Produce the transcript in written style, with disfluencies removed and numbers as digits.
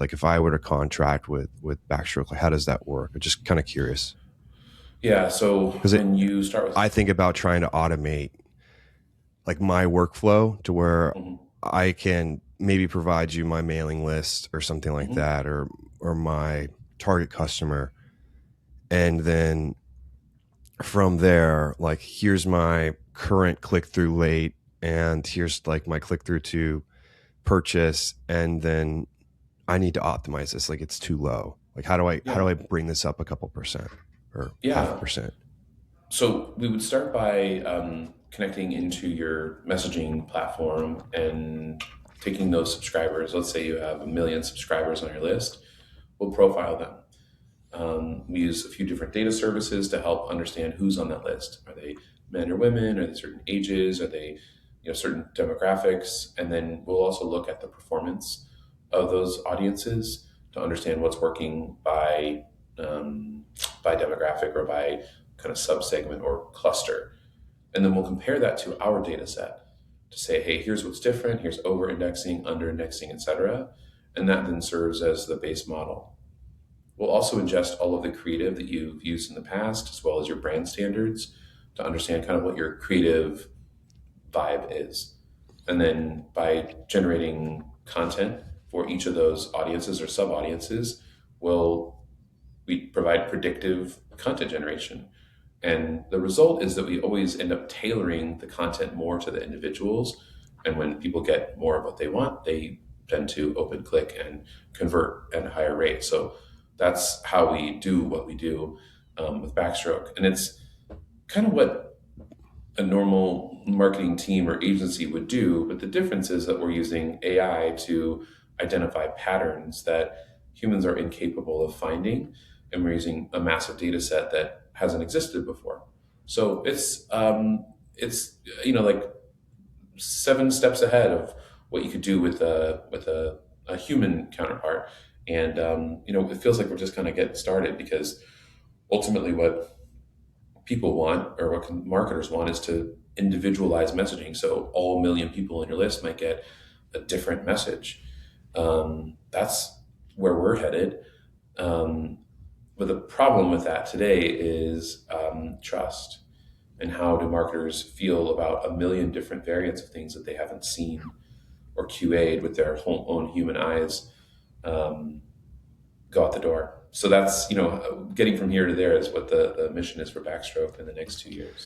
Like if I were to contract with Backstroke, like how does that work? I'm just kind of curious Yeah. So because when you start with, I think about trying to automate like my workflow to where mhm, I can maybe provide you my mailing list or something like mhm. that, or my target customer, and then from there, like here's my current click through rate, and here's like my click through to purchase, and then I need to optimize this. Like it's too low. Like how Yeah. do I bring this up a couple percent or half a Yeah. percent? So we would start by connecting into your messaging platform and taking those subscribers. Let's say you have 1 million subscribers on your list. We'll profile them. We use a few different data services to help understand who's on that list. Are they men or women? Are they certain ages? Are they, certain demographics? And then we'll also look at the performance of those audiences to understand what's working by demographic or by kind of subsegment or cluster. And then we'll compare that to our data set to say, hey, here's what's different. Here's over indexing, under indexing, etc. And that then serves as the base model. We'll also ingest all of the creative that you've used in the past, as well as your brand standards, to understand kind of what your creative vibe is. And then by generating content for each of those audiences or sub audiences, we provide predictive content generation. And the result is that we always end up tailoring the content more to the individuals. And when people get more of what they want, they tend to open click and convert at a higher rate. So that's how we do what we do with Backstroke. And it's kind of what a normal marketing team or agency would do. But the difference is that we're using AI to identify patterns that humans are incapable of finding. And we're using a massive data set that hasn't existed before. So it's like 7 steps ahead of what you could do with a human counterpart. And it feels like we're just kind of getting started because ultimately what people want or what marketers want is to individualize messaging. So all 1 million people on your list might get a different message. That's where we're headed. Um, but the problem with that today is trust. And how do marketers feel about 1 million different variants of things that they haven't seen or QA'd with their own human eyes um, go out the door? So that's, getting from here to there is what the mission is for Backstroke in the next 2 years.